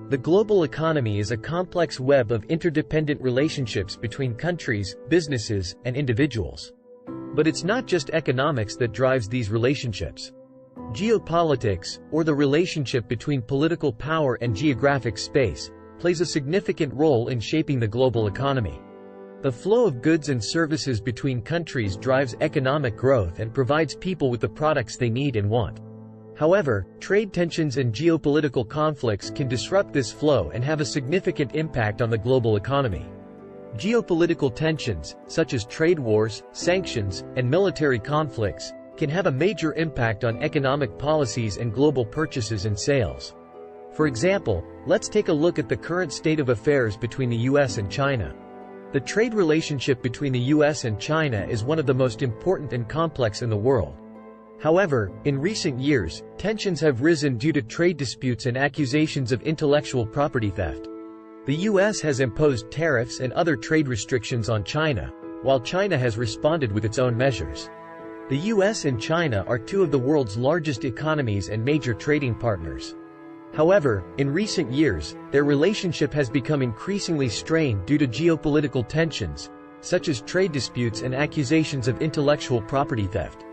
The global economy is a complex web of interdependent relationships between countries, businesses, and individuals. But it's not just economics that drives these relationships. Geopolitics, or the relationship between political power and geographic space, plays a significant role in shaping the global economy. The flow of goods and services between countries drives economic growth and provides people with the products they need and want. However, trade tensions and geopolitical conflicts can disrupt this flow and have a significant impact on the global economy. Geopolitical tensions, such as trade wars, sanctions, and military conflicts, can have a major impact on economic policies and global purchases and sales. For example, let's take a look at the current state of affairs between the US and China. The trade relationship between the US and China is one of the most important and complex in the world. However, in recent years, tensions have risen due to trade disputes and accusations of intellectual property theft. The US has imposed tariffs and other trade restrictions on China, while China has responded with its own measures. The US and China are two of the world's largest economies and major trading partners. However, in recent years, their relationship has become increasingly strained due to geopolitical tensions, such as trade disputes and accusations of intellectual property theft.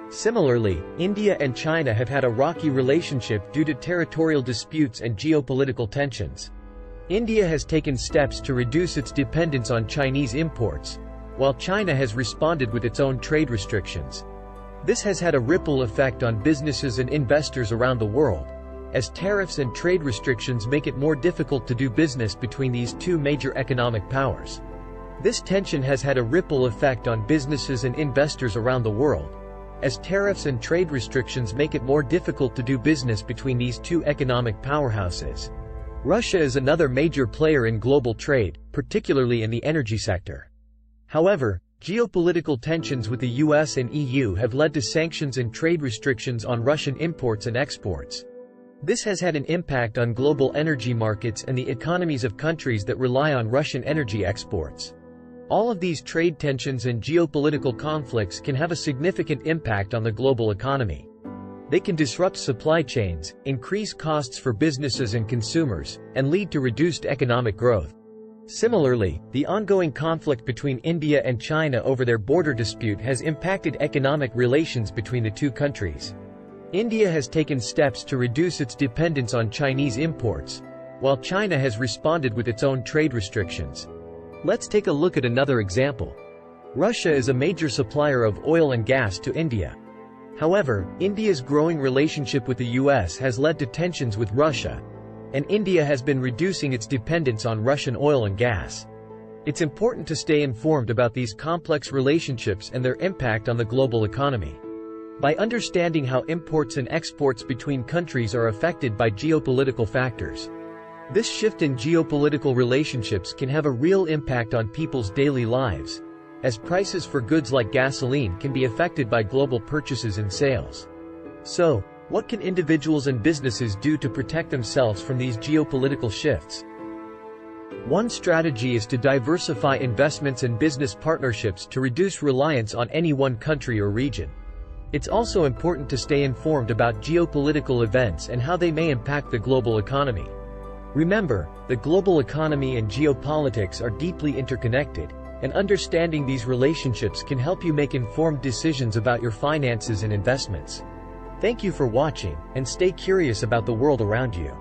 Similarly, India and China have had a rocky relationship due to territorial disputes and geopolitical tensions. India has taken steps to reduce its dependence on Chinese imports, while China has responded with its own trade restrictions. This has had a ripple effect on businesses and investors around the world, as tariffs and trade restrictions make it more difficult to do business between these two major economic powers. This tension has had a ripple effect on businesses and investors around the world, as tariffs and trade restrictions make it more difficult to do business between these two economic powerhouses. Russia is another major player in global trade, particularly in the energy sector. However, geopolitical tensions with the US and EU have led to sanctions and trade restrictions on Russian imports and exports. This has had an impact on global energy markets and the economies of countries that rely on Russian energy exports. All of these trade tensions and geopolitical conflicts can have a significant impact on the global economy. They can disrupt supply chains, increase costs for businesses and consumers, and lead to reduced economic growth. Similarly, the ongoing conflict between India and China over their border dispute has impacted economic relations between the two countries. India has taken steps to reduce its dependence on Chinese imports, while China has responded with its own trade restrictions. Let's take a look at another example. Russia is a major supplier of oil and gas to India. However, India's growing relationship with the US has led to tensions with Russia, and India has been reducing its dependence on Russian oil and gas. It's important to stay informed about these complex relationships and their impact on the global economy. By understanding how imports and exports between countries are affected by geopolitical factors, this shift in geopolitical relationships can have a real impact on people's daily lives, as prices for goods like gasoline can be affected by global purchases and sales. So, what can individuals and businesses do to protect themselves from these geopolitical shifts? One strategy is to diversify investments and business partnerships to reduce reliance on any one country or region. It's also important to stay informed about geopolitical events and how they may impact the global economy. Remember, the global economy and geopolitics are deeply interconnected, and understanding these relationships can help you make informed decisions about your finances and investments. Thank you for watching, and stay curious about the world around you.